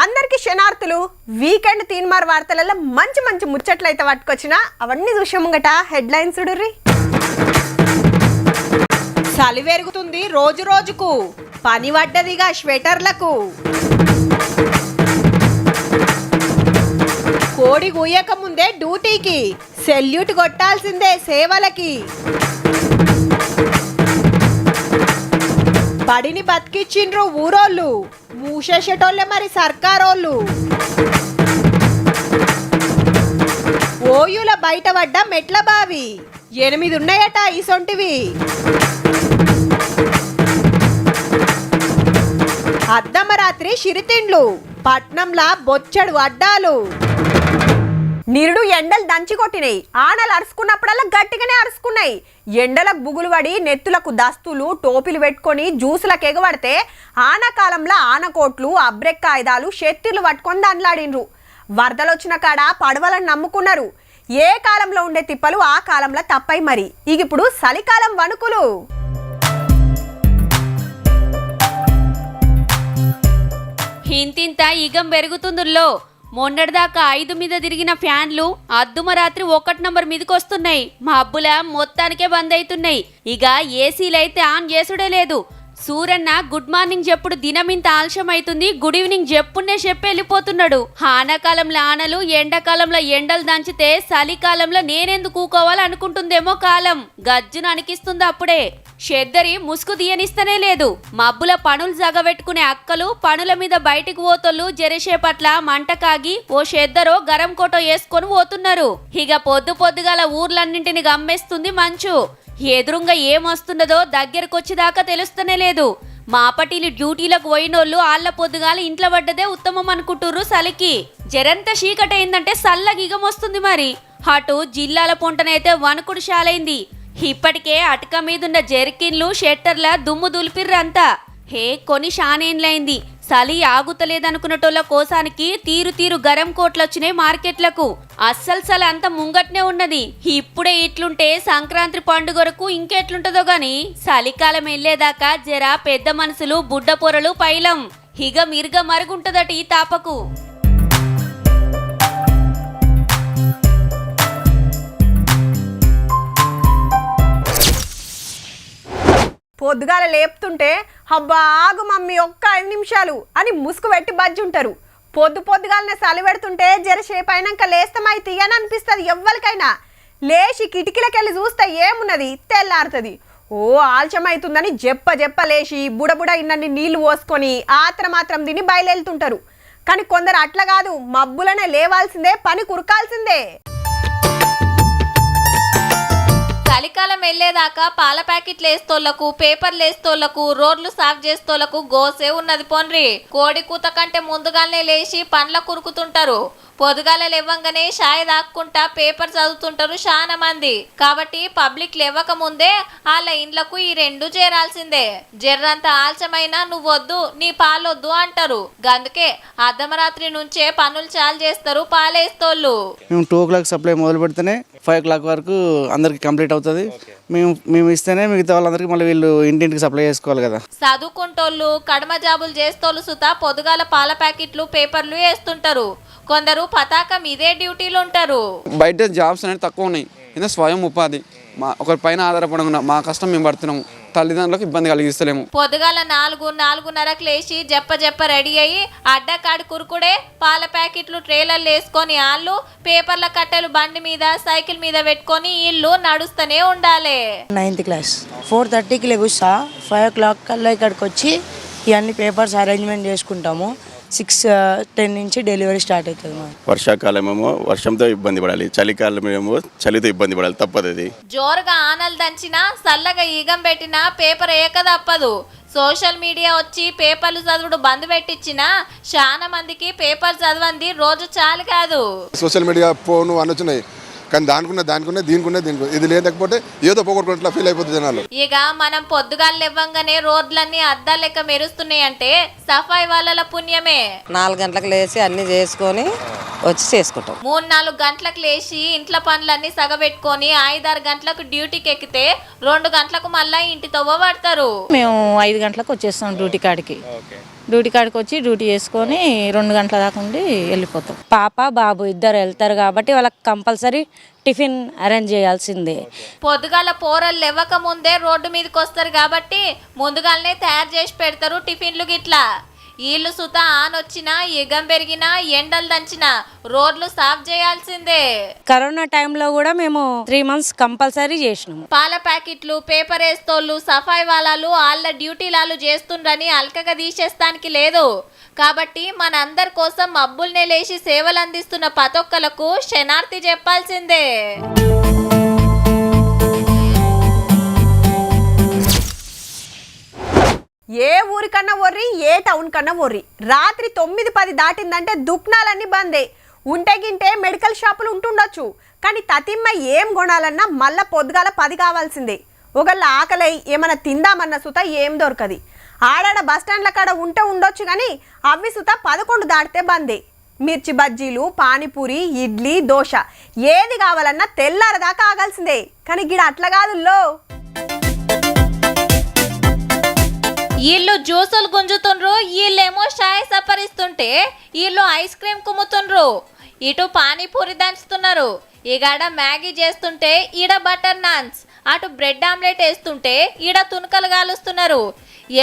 అందరికి శనార్థులు వీకెండ్ తీన్మార్ వార్తలలో మంచి మంచి ముచ్చట్లు అయితే పట్టుకొచ్చినా అవన్నీ చూసాముగట హెడ్లైన్స్ చూడుర్రి. చలి పెరుగుతుంది రోజు రోజుకు, పని పడ్డదిగా స్వెటర్లకు. కోడి గుయ్యక ముందే డ్యూటీకి, సెల్యూట్ కొట్టాల్సిందే సేవలకి. బడిని బతికిచ్చిండ్రు ఊరోళ్ళు, మూసేసేటోళ్ళే మరి సర్కారోళ్ళు. ఓయుల బయటపడ్డ మెట్ల బావి, 8 ఉన్నాయట ఇసొంటివి. అర్ధమరాత్రి చిరుతిండ్లు, పట్నంలా బొచ్చడు అడ్డాలు. నిరుడు ఎండలు దంచి కొట్టినాయి, ఆనలు అరుచుకున్నప్పుడల్లా గట్టిగానే అరుచుకున్నాయి. ఎండలకు బుగులు పడి నెత్తులకు దస్తులు టోపీలు పెట్టుకొని జ్యూసులకు ఎగబడితే ఆనకాలంలో ఆనకోట్లు అబ్రెక్కాయుధాలు షెత్తిర్లు పట్టుకొని దండలాడిండ్రు. వరదలు వచ్చిన కాడ పడవలను నమ్ముకున్నారు. ఏ కాలంలో ఉండే తిప్పలు ఆ కాలంలో తప్పై మరి. ఇప్పుడు చలికాలం వణుకులు. ఇంతింత ఈగం పెరుగుతుందుల్లో మొన్నటిదాకా 5 మీద తిరిగిన ఫ్యాన్లు అద్దుమరాత్రి 1 నంబర్ మీదకొస్తున్నాయి. మా అబ్బుల మొత్తానికే బంద్ అవుతున్నాయి. ఇక ఏసీలైతే ఆన్ చేసుడే లేదు. సూరన్న గుడ్ మార్నింగ్ చెప్పుడు దినమింత ఆలస్యం అవుతుంది, గుడ్ ఈవినింగ్ చెప్పునే చెప్పి వెళ్ళిపోతున్నాడు. ఆనకాలంలో ఆనలు, ఎండాకాలంలో ఎండలు దంచితే చలికాలంలో నేనెందుకు కూకోవాలి అనుకుంటుందేమో కాలం. గజ్జును అనికిస్తుంది అప్పుడే. షెద్దరి ముసుగు తీయనిస్తనే లేదు. మబ్బుల పనులు జగబెట్టుకునే అక్కలు, పనుల మీద బయటికి పోతోళ్ళు జరసేపట్ల మంట కాగి ఓ షెద్దరో గరం కోటో వేసుకొని పోతున్నారు. ఇక పొద్దుగాల ఊర్లన్నింటిని గమ్మేస్తుంది మంచు. ఎదురుంగా ఏమొస్తున్నదో దగ్గరకొచ్చేదాకా తెలుస్తనే లేదు. మాపటిలు డ్యూటీలకు పోయినోళ్ళు ఆళ్ల పొద్దుగాల ఇంట్లో పడ్డదే ఉత్తమం అనుకుంటుర్రు. చలికి జరంత చీకటైందంటే సల్లగిగం వస్తుంది మరి. అటు జిల్లాల పొంటనైతే వణుకుడు శాలైంది. ఇప్పటికే అటక మీదున్న జెర్కిన్లు షెట్టర్ల దుమ్ము దులిపిర్రంతా. కొని షానేన్లైంది. చలి ఆగుతలేదనుకున్నటోళ్ళ కోసానికి తీరు గరం కోట్లొచ్చినాయి మార్కెట్లకు. అస్సలు అంత ముంగట్నే ఉన్నది. ఇప్పుడే ఇట్లుంటే సంక్రాంతి పండుగరకు ఇంకెట్లుంటదో గాని చలికాలం వెళ్లేదాకా జర పెద్ద మనసులు బుడ్డ పొరలు పైలం. ఇగ మిరుగ మరుగుంటదట ఈ తాపకు. పొద్దుగాల లేపుతుంటే అబ్బా ఆగు మమ్మీ ఒక్క 5 నిమిషాలు అని ముసుగు పెట్టి బజ్జుంటారు. పొద్దుగాలనే చలి పెడుతుంటే జరసేపు అయినాక లేస్తామైతే అని అనిపిస్తుంది ఎవ్వరికైనా. లేచి కిటికీలకెళ్ళి చూస్తే ఏమున్నది తెల్లారుతుంది. ఓ ఆలస్యమవుతుందని జెప్ప లేచి బుడబుడ ఇన్నన్ని నీళ్లు పోసుకొని మాత్రం తిని బయలుతుంటారు. కానీ కొందరు అట్లా కాదు, మబ్బులనే లేవాల్సిందే, పని కురకాల్సిందే. చలికాలం వెళ్లేదాకా పాల ప్యాకెట్లు వేస్తోళ్లకు, పేపర్లు వేస్తోళ్లకు, రోడ్లు సాఫ్ చేస్తోళ్లకు గోసే ఉన్నది పోన్రి. కోడి కూత కంటే ముందుగానే లేచి పండ్ల కురుకుతుంటారు. పొద్దుగాల లేవంగానే షాయి దాక్కుంటా పేపర్ చదువుతుంటారు చాలా మంది. కాబట్టి పబ్లిక్ లేవక ముందే వాళ్ళ ఇండ్లకు ఈ 2 చేరాల్సిందే. జర్రంత ఆలస్యమైనా నువ్వొద్దు, నీ పాలొద్దు అంటారు. అందుకే అర్ధమరాత్రి నుంచే పనులు చాలు చేస్తారు పాలేస్తోళ్ళు. మేము 2 o'clock సప్లై మొదలు పెడితేనే 5 o'clock వరకు అందరికి కంప్లీట్ అవుతుంది. మేము ఇస్తేనే మిగతా వాళ్ళందరికీ మళ్ళీ వీళ్ళు ఇంటింటికి సప్లై చేసుకోవాలి కదా. చదువుకుంటోళ్ళు, కడమ జాబులు చేస్తోళ్ళు సుతా పొద్దుగాల పాల ప్యాకెట్లు, పేపర్లు వేస్తుంటారు. కొందరు పతాకం ఇదే డ్యూటీలు ఉంటారు. బయట జాబ్స్ అనేది తక్కువ ఉన్నాయి. ఏదో స్వయం ఉపాధి, ఒకరి పైన ఆధారపడకుండా మా కష్టం మేము పడుతున్నాము. తల్లిదండ్రులకు ఇబ్బంది కలిగిస్తలేము. పొద్దుగాల 4:30కు లేచి జప్ప రెడీ అయ్యి అడ్డకాడి కురుకుడే పాల ప్యాకెట్లు ట్రేలర్లు వేసుకొని ఆళ్ళు పేపర్ల కట్టెలు బండి మీద సైకిల్ మీద పెట్టుకొని ఇల్లు నడుస్తూనే ఉండాలి. 9th class 4:30కి లేగుస్తా. 5 o'clock కల్లా ఇక్కడికి వచ్చి ఇవన్నీ పేపర్స్ అరేంజ్మెంట్ చేసుకుంటాము. 6:10 నుంచి డెలివరీ స్టార్ట్ అవుతుంది. వర్షాకాలం ఏమో వర్షంతో ఇబ్బంది పడాలి, చలికాలం ఏమో చలితో ఇబ్బంది పడాలి, తప్పదు. అది జోరుగా ఆనలు దంచినా చల్లగా ఈగం పెట్టినా పేపర్ ఏక తప్పదు. సోషల్ మీడియా వచ్చి పేపర్లు చదువుడు బంద్ పెట్టించినా చాలా మందికి పేపర్ చదవంది రోజు చాలు కాదు. సోషల్ మీడియా ఫోన్ అన్నీ వచ్చినాయి, కానీ దీనికి ఇది లేకపోతే ఏదో పోగొట్టుకున్నట్లా ఫీల్ అయిపోతుంది జనాలు. ఇక మనం పొద్దుగాలు ఇవ్వంగానే రోడ్లన్నీ అద్దాలు లెక్క మెరుస్తున్నాయి అంటే సఫాయి వాళ్ళ పుణ్యమే. 4 గంటలకు లేచి అన్ని చేసుకొని వచ్చి చేసుకుంటాం. 3-4 గంటలకు లేచి ఇంట్లో పనులన్నీ సగబెట్టుకొని 5-6 గంటలకు డ్యూటీకి ఎక్కితే 2 గంటలకు మళ్ళీ ఇంటి తవ్వ పడతారు. మేము 5 గంటలకు వచ్చేస్తాం డ్యూటీ కాడికి. డ్యూటీ కాడికి వచ్చి డ్యూటీ చేసుకొని 2 గంటల దాకా ఉండి వెళ్ళిపోతాం. పాప బాబు ఇద్దరు వెళ్తారు కాబట్టి వాళ్ళకి కంపల్సరీ టిఫిన్ అరేంజ్ చేయాల్సిందే. పొద్దుగాల పోరలు లేవక ముందే రోడ్డు మీదకి వస్తారు కాబట్టి ముందుగాలనే తయారు చేసి పెడతారు టిఫిన్లు గిట్లా. వీళ్ళు సుత ఆనొచ్చినా ఎగం పెరిగినా ఎండలు దంచినా రోడ్లు సాఫ్ చేయాల్సిందే. కరోనా టైంలో కూడా మేము 3 months కంపల్సరీ చేసినాము. పాల ప్యాకెట్లు, పేపర్ వేస్తోళ్ళు, సఫాయి వాళ్ళలు వాళ్ళ డ్యూటీలాలు చేస్తుండ్రని అల్కగా తీసేస్తానికి లేదు. కాబట్టి మనందరి కోసం మబ్బుల్నే లేచి సేవలు అందిస్తున్న పతొక్కలకు శనార్థి చెప్పాల్సిందే. ఏ ఊరికన్నా వర్రి, ఏ టౌన్ కన్నా వర్రి, రాత్రి 9-10 దాటిందంటే దుకాణాలన్నీ బందే. ఉంటే గింటే మెడికల్ షాపులు ఉంటుండొచ్చు, కానీ తతిమ్మ ఏం కొనాలన్నా మళ్ళా పొద్దుగాల 10 కావాల్సిందే. ఒకళ్ళ ఆకలై ఏమైనా తిందామన్న సుత ఏం దొరకది. ఆడాడ బస్టాండ్ల కాడ ఉంటే ఉండొచ్చు కానీ అవి సుత 11 దాటితే బందే. మిర్చి బజ్జీలు, పానీపూరి, ఇడ్లీ, దోశ ఏది కావాలన్నా తెల్లారదాకా ఆగాల్సిందే. కానీ గిడ అట్లా కాదుల్లో. వీళ్ళు జ్యూసులు గుంజుతుండ్రు, వీళ్ళేమో షాయ్ సపరిస్తుంటే వీళ్ళు ఐస్ క్రీమ్ కుమ్ముతుండ్రు, ఇటు పానీపూరి దంచుతున్నారు, ఈగాడ మ్యాగీ చేస్తుంటే ఈడ బటర్ నాన్స్, అటు బ్రెడ్ ఆమ్లెట్ వేస్తుంటే ఈడ తునకలు కాలుస్తున్నారు.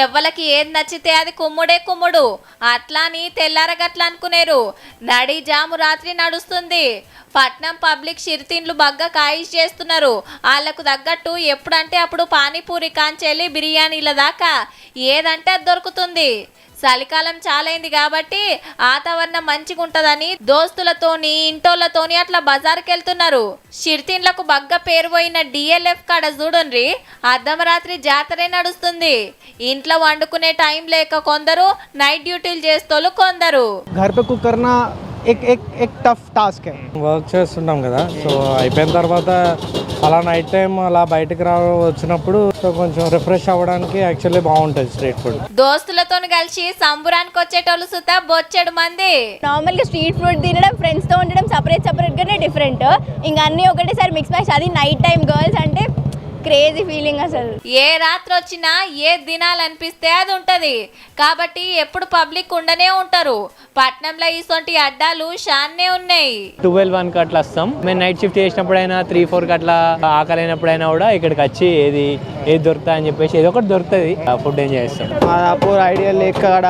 ఎవ్వలకి ఏది నచ్చితే అది కుమ్ముడే కుమ్ముడు. అట్లాని తెల్లారగట్ల అనుకునేరు. నడి జాము రాత్రి నడుస్తుంది. పట్నం పబ్లిక్ చిరుతిండ్లు బగ్గ కాయిష్ చేస్తున్నారు. వాళ్ళకు తగ్గట్టు ఎప్పుడంటే అప్పుడు పానీపూరి కాంచెల్లి బిర్యానీల దాకా ఏదంటే అది దొరుకుతుంది. చలికాలం చాలైంది కాబట్టి వాతావరణం మంచిగా ఉంటుందని దోస్తులతోని ఇంటోళ్ళతోని అట్లా బజార్కి వెళ్తున్నారు. చిరుతిండ్లకు బగ్గ పేరు పోయిన డిఎల్ఎఫ్ కాడ చూడండి, అర్ధమరాత్రి జాతరే నడుస్తుంది. ఇంట్లో వండుకునే టైం లేక కొందరు నైట్ డ్యూటీలు చేస్తోళ్ళు కొందరు. एक टफ टास्क है. వర్క్ చేస్తుంటాం కదా, సో అయిపోయిన తర్వాత అలా నైట్ టైం అలా బయటకు వచ్చినప్పుడు సో కొంచెం రిఫ్రెష్ అవ్వడానికి యాక్చువల్లీ బాగుంటుంది స్ట్రీట్ ఫుడ్. దోస్తులతో కలిసి సంబురానికి వచ్చేటోళ్ళు సుత బొచ్చెడు మంది. నార్మల్గా స్ట్రీట్ ఫుడ్ తినడం, ఫ్రెండ్స్తో ఉండడం సపరేట్గానే డిఫరెంట్. ఇంకా అన్నీ ఒకటేసారి మిక్స్ మ్యాచ్. అది నైట్ టైం గర్ల్స్ అంటే క్రేజీ ఫీలింగ్ అసలు. ఏ రాత్రి వచ్చినా ఏ దినాలనిపిస్తే అది ఉంటది కాబట్టి ఎప్పుడు పబ్లిక్ ఉండనే ఉంటారు. పట్నంలో ఇసొంటి అడ్డాలు షాన్నే ఉన్నాయి. 12-1 అట్లా వస్తాం. మేము నైట్ షిఫ్ట్ చేసినప్పుడైనా 3-4 అట్లా ఆకలి అయినప్పుడైనా కూడా ఇక్కడికి వచ్చి ఏది దొరుకుతా అని చెప్పేసి ఏదో ఒకటి దొరుకుతుంది, ఫుడ్ ఎంజాయ్ చేస్తాం. మాదాపూర్ ఐడియల్ లేక్ కాడ,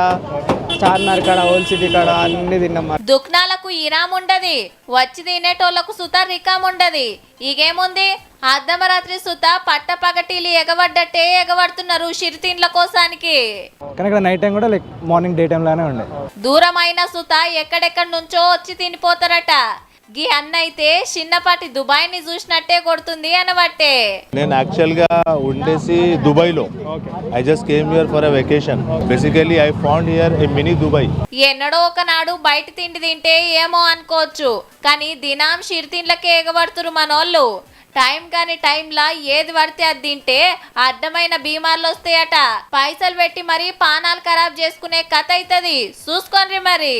చార్మినార్ కాడ, ఓల్డ్ సిటీ కాడ అన్ని తిన్నాం. దుకాణాలకు ఇరామ్ ఉండది, వచ్చి తినేటోళ్లకు సుత రికామ్ ఉండది. ఇగేముంది, అర్ధమరాత్రి సుత పట్టపగటీలు ఎగబడ్డట్టే ఎగబడుతున్నారు చిరుతిండ్ల కోసానికి. నైట్ టైం కూడా లైక్ మార్నింగ్ డే టైం లానే ఉండే. దూరమైన సుత ఎక్కడెక్కడి నుంచో వచ్చి తినిపోతారట. గీ అన్న అయితే చిన్నపాటి దుబాయ్ని చూసినట్టే కొడుతుంది అనబట్టే. నేను యాక్చువల్గా ఉండేసి దుబాయ్లో. I just came here for a vacation. Basically I found here a mini Dubai. ఎన్నడో ఒకనాడు బయట తిండి తింటే ఏమో అనుకోవచ్చు, కానీ దినాం చిరుతిండ్లకే ఎగబడుతురు మనోళ్ళు. టైం కాని టైంలా ఏది పడితే అది తింటే అడ్డమైన బీమార్లు వస్తాయట. పైసలు పెట్టి మరి పానాలు ఖరాబ్ చేసుకునే కథ అవుతుంది. చూసుకోండి మరి.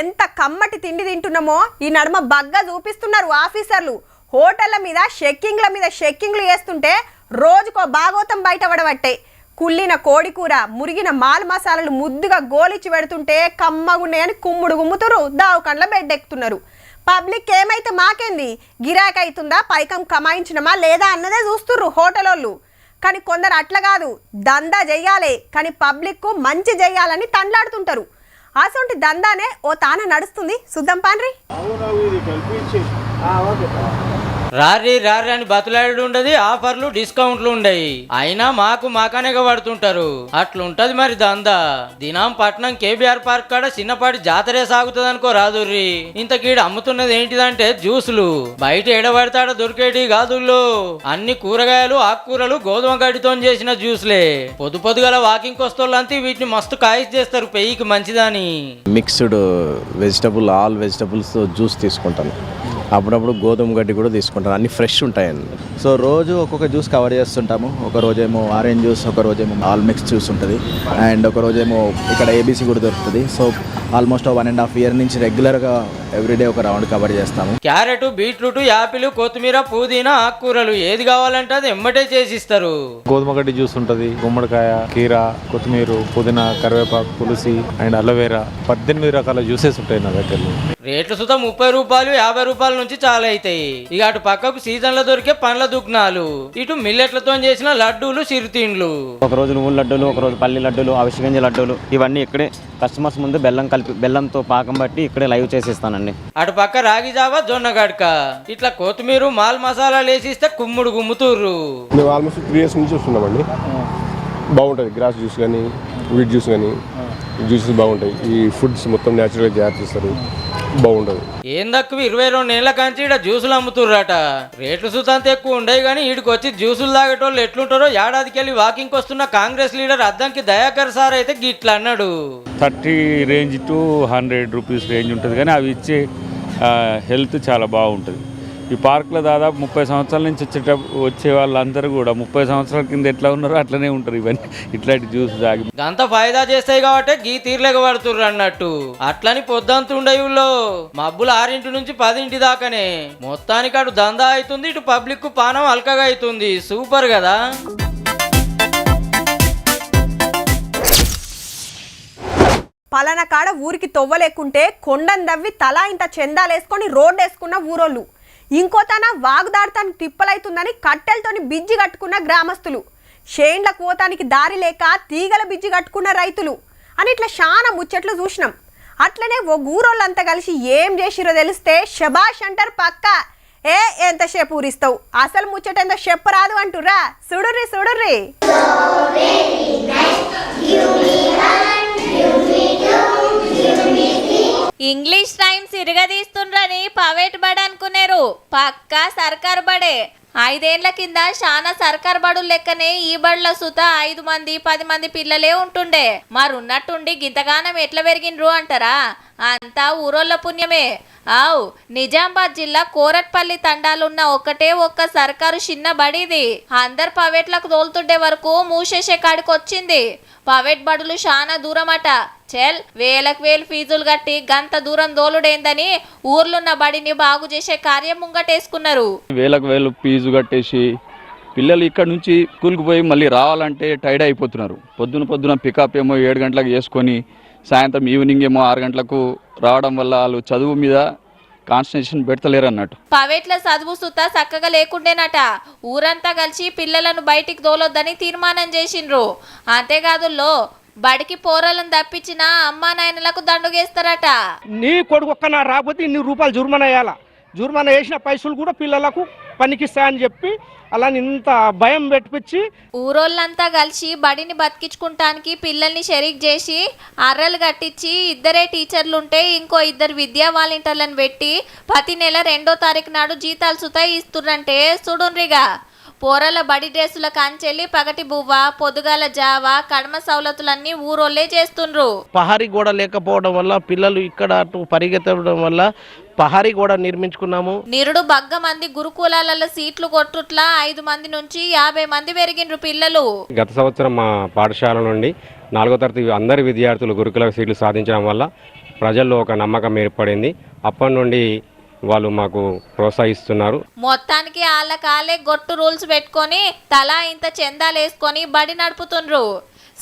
ఎంత కమ్మటి తిండి తింటున్నామో ఈ నడుమ బగ్గా చూపిస్తున్నారు ఆఫీసర్లు. హోటళ్ల మీద షెక్కింగ్లు చేస్తుంటే రోజుకో భాగవతం బయటపడబట్టే. కుళ్ళిన కోడికూర, మురిగిన మాల్ మసాలాలు ముద్దుగా గోలిచ్చి పెడుతుంటే కమ్మగున్నాయని కుమ్ముడు గుమ్ముతురు, దావకండ్ల బెడ్ ఎక్కుతున్నారు. పబ్లిక్ ఏమైతే మాకేంది, గిరాకీ అవుతుందా, పైకం కమాయించినమా లేదా అన్నదే చూస్తుర్రు హోటల్ వాళ్ళు. కానీ కొందరు అట్లా కాదు, దందా చెయ్యాలి కానీ పబ్లిక్కు మంచి చెయ్యాలని తండ్లాడుతుంటారు. అసొంటి దందానే ఓ తాన నడుస్తుంది. సుద్దం పాన్రి. రారీ అని బతులాడు ఉండదు, ఆఫర్లు డిస్కౌంట్లు ఉండయి. అయినా మాకనే పడుతుంటారు. అట్లుంటది మరి దందా. దినం పట్నం కేబీఆర్ పార్క్ కాడ చిన్నపాటి జాతరే సాగుతుంది అనుకో రాదుర్రి. ఇంతకీడ అమ్ముతున్నది ఏంటిదంటే జ్యూసులు. బయట ఎడబడతాడ దొరికేటి కాదుల్లో. అన్ని కూరగాయలు, ఆకుకూరలు, గోధుమ గడ్డితో చేసిన జ్యూస్లే. పొద్దుగల వాకింగ్ వస్తోళ్ళంతా వీటిని మస్తు కాయిస్ చేస్తారు పెయికి మంచిదని. Mixed vegetable, all vegetables juice తీసుకుంటాను. అప్పుడప్పుడు గోధుమ గడ్డి కూడా తీసుకుంటాను, అన్ని ఫ్రెష్ ఉంటాయండి. సో రోజు ఒక్కొక్క జ్యూస్ కవర్ చేస్తుంటాము. ఒక రోజేమో ఆరెంజ్ జ్యూస్, ఒక రోజేమో ఆల్ మిక్స్ జ్యూస్ ఉంటుంది, అండ్ ఒక రోజేమో ఇక్కడ ఏబీసీ కూడా దొరుకుతుంది. సో ఆల్మోస్ట్ 1.5 year నుంచి రెగ్యులర్గా ఎవ్రీడే ఒక రౌండ్ కవర్ చేస్తాము. క్యారెట్, బీట్రూట్, యాపిల్, కొత్తిమీర, పుదీనా, ఆకుకూరలు ఏది కావాలంటే అది ఎమ్మటే చేసిస్తారు. గోధుమ గడ్డి జ్యూస్ ఉంటుంది, గుమ్మడికాయ, కీర, కొత్తిమీర, పుదీనా, కరివేపాకు, తులసి అండ్ అలోవేరా, 18 రకాల జ్యూసెస్ ఉంటాయి నా దగ్గరలో. రేట్లు సుతం 30 రూపాయలు, 50 రూపాయల నుంచి చాలా అవుతాయి. ఇక అటు పక్కకు సీజన్లో దొరికే పండ్ల దుకాణాలు, ఇటు మిల్లెట్లతో చేసిన లడ్డూలు, చిరుతిండ్లు. ఒక రోజు నువ్వుల లడ్డూలు, ఒక రోజు పల్లి లడ్డూలు, అవిసె గింజ లడ్డూలు, ఇవన్నీ ఇక్కడే కస్టమర్స్ ముందు బెల్లంతో పాకం బట్టి ఇక్కడే లైవ్ చేసిస్తానండి. అటు పక్క రాగి జావా, జొన్న గడక, ఇట్లా కొత్తిమీర, మాల్ మసాలాలు వేసిస్తే కుమ్ముడు గుమ్ముతూర్రు. మేము ఆల్మోస్ట్ 3 years నుంచి వస్తున్నామండి. బాగుంటుంది గ్రాస్ జ్యూస్ కానీ, వీట్ జ్యూస్ కానీ, జ్యూసెస్ బాగుంటాయి. ఈ ఫుడ్స్ మొత్తం న్యాచురల్గా తయారు చేస్తారు, బాగుంటుంది. ఏం తక్కువ 22 ఏళ్ల కాంచి ఇక్కడ జ్యూసులు అమ్ముతుర్రట. రేట్లు సుతంత ఎక్కువ ఉండవు కానీ ఈడికి వచ్చి జ్యూసులు తాగేటోళ్ళు ఎట్లుంటారో ఏడాదికి వెళ్ళి వాకింగ్కి వస్తున్న కాంగ్రెస్ లీడర్ అద్దంకి దయాకర్ సార్ అయితే గిట్లా అన్నాడు. 30 range to 100 rupees రేంజ్ ఉంటుంది, కానీ అవి ఇచ్చే హెల్త్ చాలా బాగుంటుంది. ఈ పార్క్లో దాదాపు 30 సంవత్సరాల నుంచి వచ్చే వాళ్ళందరూ కూడా 30 సంవత్సరాల కింద ఎట్లా ఉన్నారో అట్లనే ఉంటారు. ఇవన్నీ ఇట్లాంటి జ్యూస్ తాగి అంత ఫాయిదా చేస్తాయి కాబట్టి గీ తీర్లేక పడుతుర్రు అన్నట్టు. అట్లని పొద్దంతుండేవుల్లో మబ్బులు 6 నుంచి 10 దాకానే. మొత్తానికి అటు దందా అవుతుంది, ఇటు పబ్లిక్ పానం అల్కగా అవుతుంది. సూపర్ కదా. పలానా కాడ ఊరికి తొవ్వలేకుంటే కొండను దవ్వి తలా ఇంత చందాలేసుకొని రోడ్డు వేసుకున్న ఊరోళ్ళు, ఇంకో తన వాగుదాడతానికి తిప్పలైతుందని కట్టెలతోని బిజ్జి కట్టుకున్న గ్రామస్తులు, షేండ్లకు పోతానికి దారి లేక తీగల బిజ్జి కట్టుకున్న రైతులు అని ఇట్లా చాలా ముచ్చట్లు చూసినాం. అట్లనే ఓ ఊరోళ్ళంతా కలిసి ఏం చేసిరో తెలిస్తే శబాష్ అంటారు పక్క. ఎంతసేపు ఊరిస్తావు, అసలు ముచ్చట ఎంతో చెప్పరాదు అంటురా. సుడుర్రి సుడుర్రి. ఇంగ్లీష్ టైమ్స్ ఇరగదీస్తుండ్రని ప్రైవేట్ బడి అనుకున్నారు, పక్కా సర్కారు బడే. 5 ఏళ్ల కింద చాలా సర్కారు బడులు లెక్కనే ఈ బడుల సుత 5 మంది 10 మంది పిల్లలే ఉంటుండే. మరున్నట్టుండి గింతగానం ఎట్లా పెరిగిండ్రు అంటారా? అంతా ఊరోళ్ళ పుణ్యమే. ఆవ్ నిజామాబాద్ జిల్లా కోరట్పల్లి తండాలున్న ఒక్కటే ఒక్క సర్కారు చిన్న బడిది. అందరు ప్రైవేట్లకు తోలుతుండే వరకు మూసేసే కాడికి వచ్చింది. ప్రైవేట్ బడులు చాలా దూరమట. చెల్ వేలకు వేలు ఫీజులు కట్టి గంత దూరం దోలుడేందని ఊర్లున్న బడిని బాగు చేసే కార్యం ముంగటేసుకున్నారు. వేలకు వేలు ఫీజు కట్టేసి పిల్లలు ఇక్కడ నుంచి స్కూల్కి పోయి మళ్ళీ రావాలంటే టైర్డ్ అయిపోతున్నారు. పొద్దున పికప్ ఏమో 7 గంటలకు చేసుకొని సాయంత్రం ఈవినింగ్ ఏమో 6 గంటలకు రావడం వల్ల వాళ్ళు చదువు మీద కాన్సన్ట్రేషన్ పెడతలేరు అన్నట్టు. ప్రైవేట్ల చదువు సుత చక్కగా లేకుండేనట. ఊరంతా కలిసి పిల్లలను బయటికి తోలొద్దని తీర్మానం చేసిండ్రు. అంతేకాదు బడికి పోరాలను తప్పించిన అమ్మా నాయనలకు దండుగేస్తారట. నీ కొడుకు ఒక్కనా రాకపోతే ఇన్ని రూపాయలు జుర్మానా వేయాలా, జుర్మానా వేసిన పైసలు కూడా పిల్లలకు పనికిస్తాయని చెప్పి అలా ఇంత భయం పెట్టించి ఊరోళ్ళంతా కలిసి బడిని బతికించుకుంటానికి పిల్లల్ని షరీక్ చేసి అర్రలు కట్టించి 2 టీచర్లుంటే ఇంకో 2 విద్యా వాలంటీర్లను పెట్టి ప్రతి నెల 2వ తారీఖు నాడు జీతాలు సుతా ఇస్తుర్రంటే చూడుండ్రిగా. పోరల బడి డ్రెస్సుల కాంచెల్లి పగటి బువ్వ, పొద్దుగాల జావా, కడమ సౌలతులన్నీ ఊరోళ్ళే చేస్తుండ్రు. పహారీ గోడ లేకపోవడం వల్ల పిల్లలు ఇక్కడ అటు పరిగెత్తడం వల్ల పహారీ గోడ నిర్మించుకున్నాము. నిరుడు బగ్గ మంది గురుకులాలలో సీట్లు కొట్టుట్లా 5 మంది నుంచి 50 మంది పెరిగిండ్రు పిల్లలు. గత సంవత్సరం మా పాఠశాల నుండి 4వ తరగతి అందరి విద్యార్థులు గురుకుల సీట్లు సాధించడం వల్ల ప్రజల్లో ఒక నమ్మకం ఏర్పడింది. అప్పటి నుండి వాళ్ళు మాకు ప్రోత్సహిస్తున్నారు. మొత్తానికి వాళ్ళ కాలే గొట్టు రూల్స్ పెట్టుకొని తలా ఇంత చందాలు వేసుకొని బడి నడుపుతుండ్రు.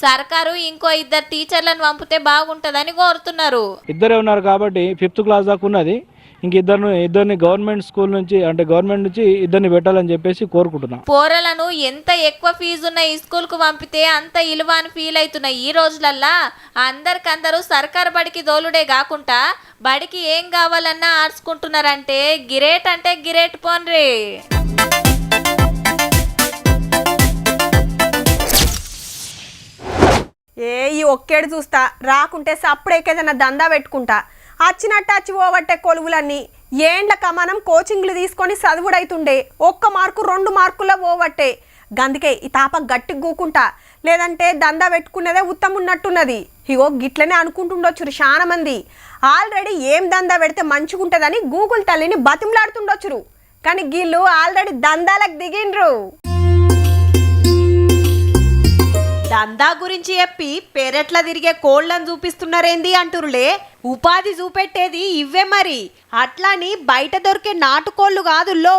సర్కారు ఇంకో 2 టీచర్లను పంపితే బాగుంటుందని కోరుతున్నారు. 2 ఉన్నారు కాబట్టి 5th క్లాస్ దాకా ఉన్నది. ఇంక ఇద్దరిని గవర్నమెంట్ స్కూల్ నుంచి అంటే గవర్నమెంట్ నుంచి 2 పెట్టాలని చెప్పేసి కోరుకుంటున్నాం. పోరలను ఎంత ఎక్కువ ఫీజు ఉన్న ఈ స్కూల్ కు పంపితే అంత ఇలువ అని ఫీల్ అవుతున్న ఈ రోజులల్లా అందరికందరూ సర్కారు బడికి దోలుడే కాకుండా బడికి ఏం కావాలన్నా ఆర్చుకుంటున్నారంటే గిరేట్ అంటే గిరేట్ పోన్రి. ఈ ఒక్కేడు చూస్తా రాకుంటే సప్పుడేకేదన్నా దందా పెట్టుకుంటా. అచ్చినట్టు అచ్చి పోవట్టే కొలువులన్నీ ఏండ్ల కమానం కోచింగ్లు తీసుకొని చదువుడైతుండే. 1 మార్కు 2 మార్కుల్లో పోవట్టే. గందుకే ఈ తాప గట్టి గూకుంటా లేదంటే దందా పెట్టుకునేదే ఉత్తమం ఉన్నట్టున్నది. ఇగో గిట్లనే అనుకుంటుండొచ్చురు చాలా మంది. ఆల్రెడీ ఏం దందా పెడితే మంచిగుంటుందని గూగుల్ తల్లిని బతిమలాడుతుండొచ్చురు. కానీ వీళ్ళు ఆల్రెడీ దందాలకు దిగిండ్రు. దందా గురించి చెప్పి పెరట్ల తిరిగే కోళ్లను చూపిస్తున్నారేంది అంటురులే. ఉపాధి చూపెట్టేది ఇవ్వే మరి. అట్లాని బయట దొరికే నాటుకోళ్లు కాదుల్లో,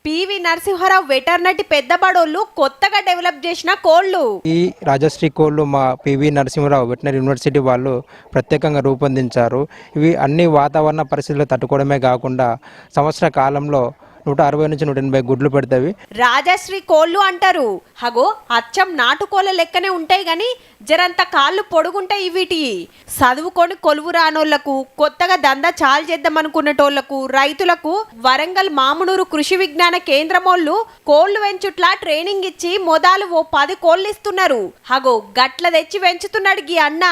పివి నరసింహారావు వెటర్నరీ పెద్దబడోళ్ళు కొత్తగా డెవలప్ చేసిన కోళ్లు. ఈ రాజశ్రీ కోళ్లు మా పివి నరసింహారావు వెటర్నరీ యూనివర్సిటీ వాళ్ళు ప్రత్యేకంగా రూపొందించారు. ఇవి అన్ని వాతావరణ పరిస్థితులు తట్టుకోవడమే కాకుండా సంవత్సర కాలంలో 160 నుంచి 180 గుడ్లు పెడతాయి. రాజశ్రీ కోళ్లు అంటారు. హగో అచ్చం నాటుకోళ్ళ లెక్కనే ఉంటాయి గాని జరంత కాళ్ళు పొడుగుంటాయి. వీటి చదువుకొని కొలువు రానోళ్లకు, కొత్తగా దందా చాలు చేద్దామనుకునేటోళ్లకు, రైతులకు వరంగల్ మామునూరు కృషి విజ్ఞాన కేంద్రమోళ్ళు కోళ్లు పెంచుట్లా ట్రైనింగ్ ఇచ్చి మొదలు 10 కోళ్లు ఇస్తున్నారు. హగో గట్ల తెచ్చి పెంచుతున్నాడు గీ అన్న.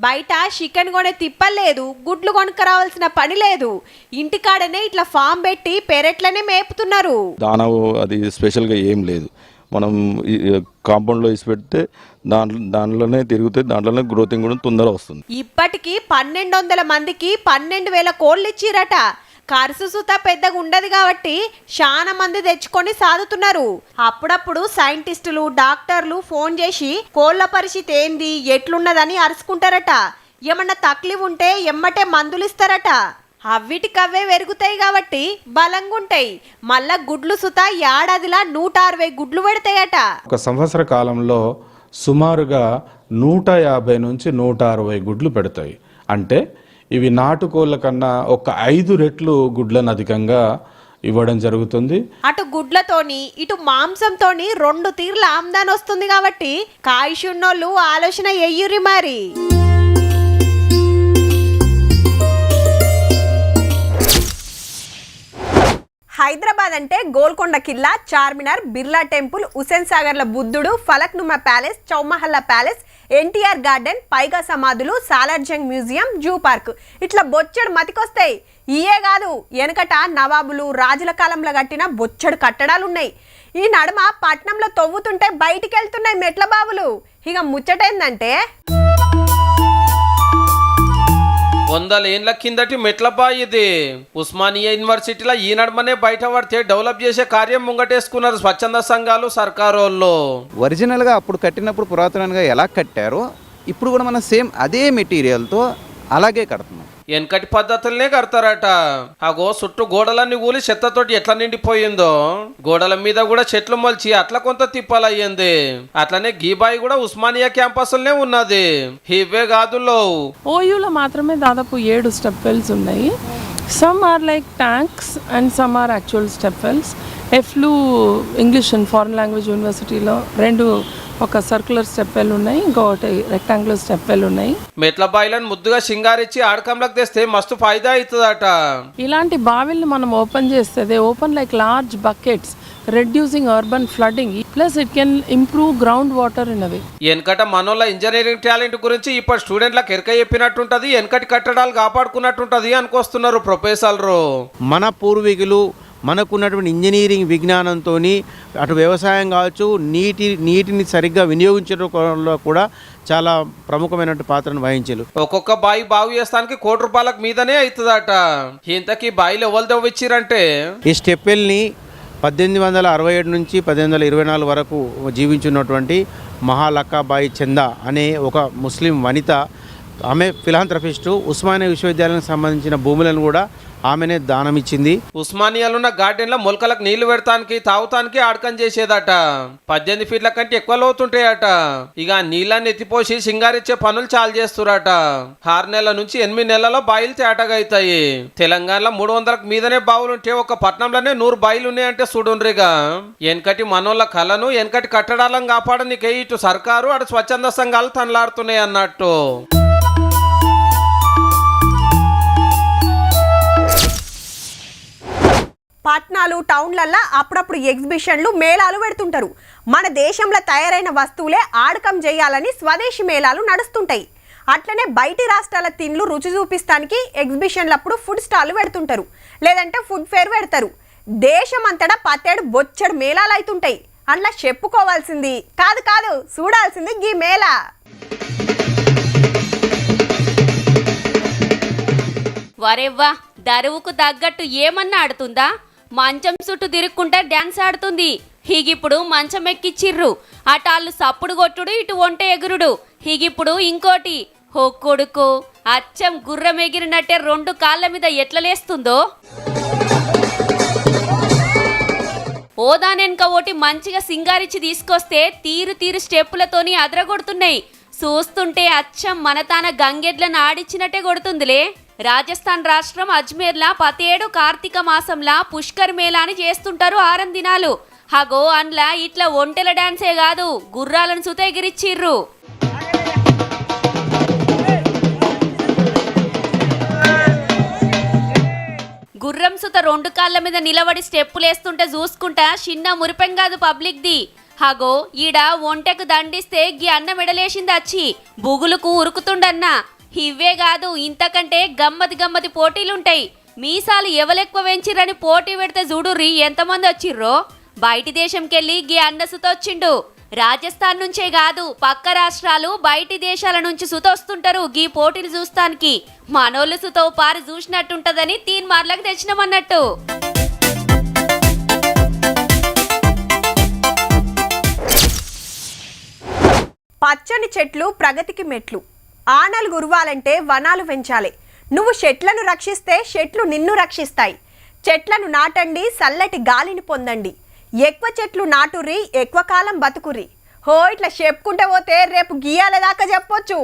బయట చికెన్ కొనే తిప్పలేదు, గుడ్లు కొనుక్కరావాల్సిన పని లేదు. ఇంటికాడనే ఇట్లా ఫామ్ పెట్టి పెరట్లనే మేపుతున్నారు. దానా అది స్పెషల్గా ఏం లేదు. మనం కాంపౌండ్లో వేసి పెడితే దాంట్లోనే తిరిగితే దాంట్లోనే గ్రోతింగ్ కూడా తొందరగా వస్తుంది. ఇప్పటికి 1200 మందికి 12,000 కోళ్ళు ఇచ్చిరట. ఖర్చు సుత పెద్దగా ఉండదు కాబట్టి చాలా మంది తెచ్చుకొని సాదుతున్నారు. అప్పుడప్పుడు సైంటిస్టులు, డాక్టర్లు ఫోన్ చేసి కోళ్ల పరిస్థితి ఏంది ఎట్లున్నదని అరుచుకుంటారట. ఏమన్నా తక్లీఫ్ ఉంటే ఎమ్మటే మందులు ఇస్తారట. అవిటికవ్వే పెరుగుతాయి కాబట్టి బలంగా ఉంటాయి. మళ్ళా గుడ్లు సుత ఏడాదిలా 160 గుడ్లు పెడతాయట. ఒక సంవత్సర కాలంలో సుమారుగా 150 నుంచి 160 గుడ్లు పెడతాయి. అంటే ఇవి నాటుకోళ్ళ కన్నా ఒక 5 రెట్లు గుడ్లను అధికంగా ఇవ్వడం జరుగుతుంది. అటు గుడ్లతోని ఇటు మాంసంతోని 2 తీర్ల ఆమ్దాన్ వస్తుంది కాబట్టి కాయిషున్నోళ్ళు ఆలోచన ఎయ్యురి మరి. హైదరాబాద్ అంటే గోల్కొండ కిల్లా, చార్మినార్, బిర్లా టెంపుల్, హుసేన్ సాగర్ల బుద్ధుడు, Falaknuma palace, Chowmahalla palace, NTR garden, పైగా సమాధులు, సాలార్జంగ్ మ్యూజియం, జూ పార్క్ ఇట్లా బొచ్చడు మతికొస్తాయి. ఇయే కాదు, వెనకట నవాబులు, రాజుల కాలంలో కట్టిన బొచ్చడు కట్టడాలున్నాయి. ఈ నడుమ పట్నంలో తవ్వుతుంటే బయటికి వెళ్తున్నాయి మెట్ల బావులు. ఇక ముచ్చటేందంటే 100 ఏళ్ల కిందటి మెట్లబాయి ఇది. ఉస్మానియా యూనివర్సిటీలో ఈ నడమనే బయట పడితే డెవలప్ చేసే కార్యం ముంగటేసుకున్నారు స్వచ్ఛంద సంఘాలు, సర్కారోళ్ళు. ఒరిజినల్గా అప్పుడు కట్టినప్పుడు పురాతనంగా ఎలా కట్టారో ఇప్పుడు కూడా మనం సేమ్ అదే మెటీరియల్తో అలాగే కడుతున్నాం. వెనకటి పద్ధతులనే కడతారట. అగో చుట్టూ గోడలన్నీ ఊలి చెత్తతోటి ఎట్లా నిండిపోయిందో, గోడల మీద కూడా చెట్లు మొలిచి అట్లా కొంత తిప్పాలయ్యింది. అట్లనే గీబాయి కూడా ఉస్మానియా క్యాంపస్లోనే ఉన్నది. ఇవే కాదులో ఓయూలో మాత్రమే దాదాపు 7 స్టెప్ వెల్స్ ఉన్నాయి. Some are like tanks and some are actual step wells. ఎఫ్లు ఇంగ్లీష్ అండ్ ఫారెన్ లాంగ్వేజ్ యూనివర్సిటీలో 2 ఒక సర్క్యులర్ స్టెప్ వెల్ ఉన్నాయి, ఇంకొకటి రెక్టాంగులర్ స్టెప్ వెల్ ఉన్నాయి. మెట్ల బాయిలను ముద్దుగా సింగారిచ్చి ఆడకంలోకి తెస్తే మస్తు ఫైదా అవుతుందట. ఇలాంటి బావిల్ని మనం ఓపెన్ చేస్తే they open like large buckets, reducing urban flooding, plus it can improve groundwater in a way. వెనకట మనోళ్ళ ఇంజనీరింగ్ టాలెంట్ గురించి ఇప్పుడు స్టూడెంట్లకు ఎరక చెప్పినట్టుంటది, వెనకటి కట్టడాలు కాపాడుకున్నట్టుంటది అనుకొస్తున్నారు ప్రొఫెసర్లు. మన పూర్వీకులు మనకున్నటువంటి ఇంజనీరింగ్ విజ్ఞానంతో అటు వ్యవసాయం కావచ్చు, నీటిని సరిగ్గా వినియోగించడంలో కూడా చాలా ప్రముఖమైన పాత్రను వహించారు. ఒక్కొక్క బావి బాగు చేస్తానికి ₹1 మీదనే అవుతుందట. ఇంతకీ బావిలు ఎవరు తవ్విచ్చిరంటే ఈ స్టెప్పెల్ని 1867 నుంచి 1824 వరకు జీవించున్నటువంటి మహాలక్కాబాయి చందా అనే ఒక ముస్లిం వనిత, ఆమె ఫిలాంథ్రఫిస్టు, ఉస్మానియా విశ్వవిద్యాలయానికి సంబంధించిన భూములను కూడా ఆమెనే దానం ఇచ్చింది. ఉస్మానియాలో ఉన్న గార్డెన్లో మొలకలకు నీళ్లు పెడతానికి, తాగుతానికి ఆడకం చేసేదట. 18 ఫీట్ల కంటే ఎక్కువ లోతుంటాయట. ఇక నీళ్ళని ఎత్తిపోసి సింగారిచ్చే పనులు చాలు చేస్తురట. 6 నెలల నుంచి 8 నెలల్లో బాయిలు తేటగా అవుతాయి. తెలంగాణలో 300కు మీదనే బావులుంటే ఒక పట్టణంలోనే 100 బాయిలు ఉన్నాయంటే చూడుండ్రిగా. వెనకటి మనోళ్ళ కళను, వెనకటి కట్టడాలను కాపాడనికే ఇటు సర్కారు, అటు స్వచ్ఛంద సంఘాలు తనలాడుతున్నాయి అన్నట్టు. పట్నాలు, టౌన్లల్లో అప్పుడప్పుడు ఎగ్జిబిషన్లు, మేళాలు పెడుతుంటారు. మన దేశంలో తయారైన వస్తువులే ఆడకం చేయాలని స్వదేశీ మేళాలు నడుస్తుంటాయి. అట్లనే బయటి రాష్ట్రాల తిండ్లు రుచి చూపిస్తానికి ఎగ్జిబిషన్లప్పుడు ఫుడ్ స్టాల్ పెడుతుంటారు, లేదంటే ఫుడ్ ఫేర్ పెడతారు. దేశమంతటా 10 బొచ్చడు మేళాలు అవుతుంటాయి. అందులో చెప్పుకోవాల్సింది కాదు కాదు చూడాల్సింది గీ మేళ. వరెవ్వా దరువుకు తగ్గట్టు ఏమన్నా ఆడుతుందా? మంచం చుట్టూ తిరుక్కుంటా డ్యాన్స్ ఆడుతుంది. హీగిప్పుడు మంచం ఎక్కిచ్చిర్రు, అటాళ్ళు సప్పుడు కొట్టుడు, ఇటు వంట ఎగురుడు. హీగిప్పుడు ఇంకోటి కొడుకు అచ్చం గుర్రం ఎగిరినట్టే 2 కాళ్ళ మీద ఎట్లా లేస్తుందో. ఓదానెనక ఓటి మంచిగా సింగారిచ్చి తీసుకొస్తే తీరు స్టెప్పులతోని అదరగొడుతున్నాయి. చూస్తుంటే అచ్చం మనతాన గంగెడ్లను ఆడిచ్చినట్టే కొడుతుందిలే. రాజస్థాన్ రాష్ట్రం అజ్మేర్లా 17 కార్తీక మాసంలా పుష్కర్ మేళాని చేస్తుంటారు 6 దినాలు. హగో అండ్లా ఇట్లా ఒంటెల డాన్సే కాదు, గుర్రాలను సుత ఎగిరిచ్చిర్రు. గుర్రం సుత 2 కాళ్ళ మీద నిలబడి స్టెప్పులేస్తుంటే చూసుకుంటా చిన్న మురిపెం కాదు పబ్లిక్ది. హగో ఈడ ఒంటెకు దండిస్తే గీ అన్న మెడలేసింది వచ్చి బుగులుకు ఉరుకుతుండన్నా. ఇవ్వే కాదు ఇంతకంటే గమ్మతి పోటీలుంటాయి. మీసాలు ఎవలెక్కువ వెంచిరని పోటీ పెడితే చూడుర్రి ఎంతమంది వచ్చిర్రో. బయటి దేశంకెళ్ళి గీ అన్న సుతొచ్చిండు. రాజస్థాన్ నుంచే కాదు పక్క రాష్ట్రాలు బయటి దేశాల నుంచి సుతొస్తుంటారు గీ పోటీలు చూస్తానికి. మనోళ్ళు సుతో పారు చూసినట్టుంటదని తీన్మార్లకు తెచ్చినామన్నట్టు. పచ్చని చెట్లు ప్రగతికి మెట్లు. ఆనలు గురవాలంటే వనాలు పెంచాలి. నువ్వు చెట్లను రక్షిస్తే చెట్లు నిన్ను రక్షిస్తాయి. చెట్లను నాటండి, చల్లటి గాలిని పొందండి. ఎక్కువ చెట్లు నాటుర్రి, ఎక్కువ కాలం బతుకుర్రి. ఇట్లా చెప్పుకుంటే పోతే రేపు గీయాల దాకా చెప్పొచ్చు.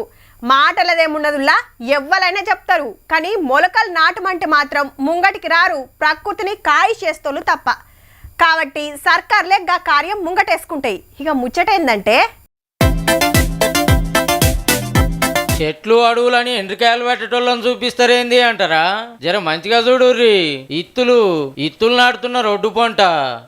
మాటలదేమున్నదుల్లా ఎవ్వరైనా చెప్తారు, కానీ మొలకలు నాటమంటే మాత్రం ముంగటికి రారు, ప్రకృతిని కాయి చేస్తోళ్ళు తప్ప. కాబట్టి సర్కార్లే గా కార్యం ముంగటేసుకుంటాయి. ఇక ముచ్చటేందంటే చెట్లు అడవులని ఎండ్రికాయలు పెట్టేటోళ్ళని చూపిస్తారేంది అంటారా? జర మంచిగా చూడుర్రి. ఇత్తులు నాటుతున్న రోడ్డు పొంట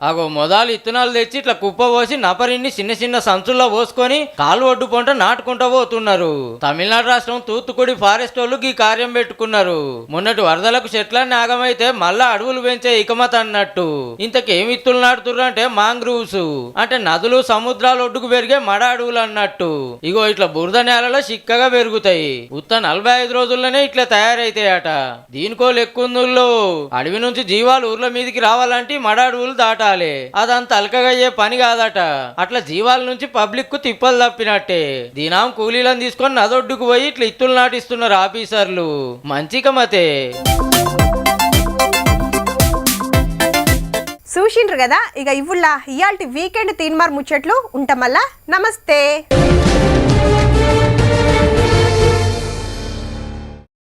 అగో మొదలు ఇత్తనాలు తెచ్చి ఇట్లా కుప్ప పోసి నపరిన్ని చిన్న సంచుల్లో పోసుకొని కాలు ఒడ్డు పొంట నాటుకుంటా పోతున్నారు. తమిళనాడు రాష్ట్రం తూత్తుకుడి ఫారెస్ట్ వాళ్ళు ఈ కార్యం పెట్టుకున్నారు. మొన్నటి వరదలకు చెట్లన్నీ ఆగమైతే మళ్ళా అడవులు పెంచే ఇకమత అన్నట్టు. ఇంతకేం ఇత్తులు నాటుతుర్రు అంటే మాంగ్రూవ్స్, అంటే నదులు సముద్రాల ఒడ్డుకు పెరిగే మడ అడవులు అన్నట్టు. ఇగో ఇట్లా బురద నేలలో చిక్కగా పెరుగుతాయి. ఉత్త 45 రోజుల్లోనే ఇట్లా తయారైతాయట. దీనికో లెక్కుందుల్లో అడవి నుంచి జీవాలు ఊర్ల మీదకి రావాలంటే మడ అడవులు దాటాలి. అదంతా అలకగయ్యే పని కాదట. అట్లా జీవాల నుంచి పబ్లిక్ కు తిప్పలు తప్పినట్టే. దీనాం కూలీలను తీసుకొని నదొడ్డుకు పోయి ఇట్లా ఇత్తులు నాటిస్తున్నారు ఆఫీసర్లు. మంచిగా మతే చూసిండ్రు కదా. ఇక ఇవ్వుల్లా ఇయాల్టి వీకెండ్ తీన్మార్ ముచ్చట్లు ఉంటామల్లా. నమస్తే.